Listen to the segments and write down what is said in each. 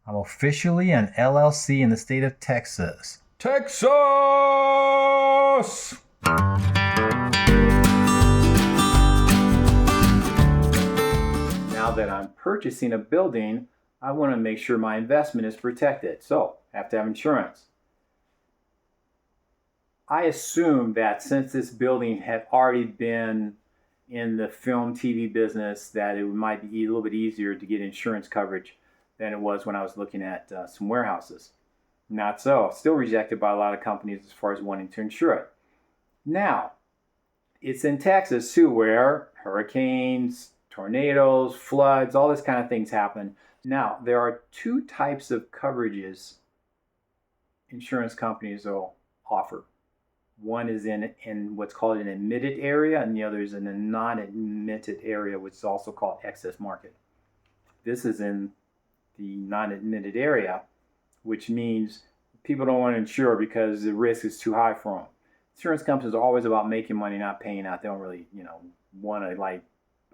I'm officially an LLC in the state of Texas. Texas! Now that I'm purchasing a building, I want to make sure my investment is protected. So I have to have insurance. I assume that since this building had already been in the film TV business, that it might be a little bit easier to get insurance coverage than it was when I was looking at some warehouses. Not so. Still rejected by a lot of companies as far as wanting to insure it. Now, it's in Texas too, where hurricanes, tornadoes, floods, all this kind of things happen. Now, there are two types of coverages insurance companies will offer. One is in what's called an admitted area, and the other is in a non-admitted area, which is also called excess market. This is in the non-admitted area, which means people don't want to insure because the risk is too high for them. Insurance companies are always about making money, not paying out. They don't really, want to like,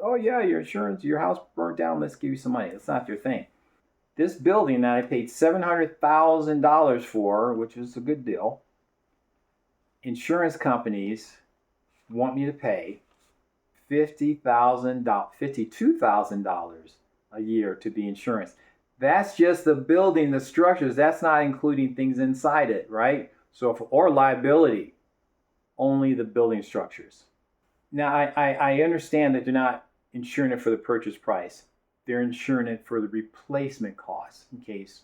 oh yeah, your insurance, your house burnt down, let's give you some money. That's not their thing. This building that I paid $700,000 for, which is a good deal, insurance companies want me to pay $52,000 a year to be insurance. That's just the building, the structures. That's not including things inside it, right? Or liability, only the building structures. Now, I understand that they're not insuring it for the purchase price. They're insuring it for the replacement costs in case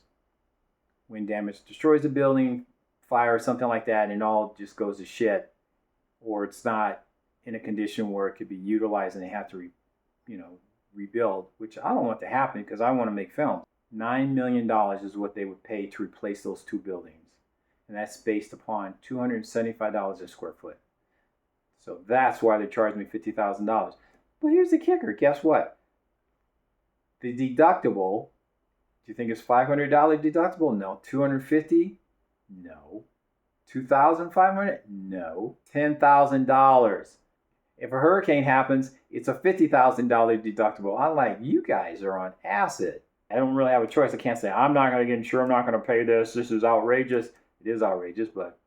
wind damage destroys the building, fire or something like that, and it all just goes to shit, or it's not in a condition where it could be utilized and they have to rebuild, which I don't want to happen because I want to make films. $9 million is what they would pay to replace those two buildings, and that's based upon $275 a square foot. So that's why they charged me $50,000. But here's the kicker. Guess what? The deductible, do you think it's $500 deductible? No. $250? No. $2,500? No. $10,000. If a hurricane happens, it's a $50,000 deductible. I'm like, you guys are on acid. I don't really have a choice. I can't say, I'm not going to get insured. I'm not going to pay this. This is outrageous. It is outrageous, but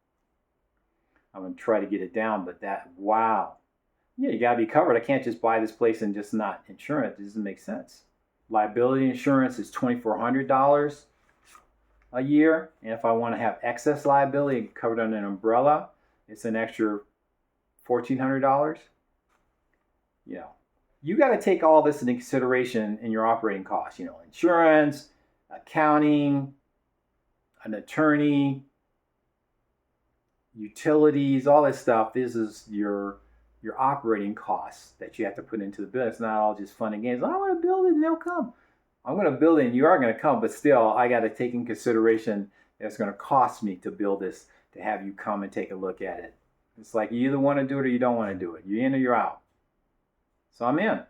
I'm going to try to get it down. But wow. Yeah, you got to be covered. I can't just buy this place and just not insure it. It doesn't make sense. Liability insurance is $2,400 a year, and if I want to have excess liability covered under an umbrella, it's an extra $1,400. You got to take all this into consideration in your operating costs. Insurance, accounting, an attorney, utilities, all this stuff. This is your operating costs that you have to put into the bill. It's not all just fun and games. I want to build it and they'll come. I'm going to build it and you are going to come, but still I got to take in consideration that it's going to cost me to build this, to have you come and take a look at it. It's like you either want to do it or you don't want to do it. You're in or you're out. So I'm in.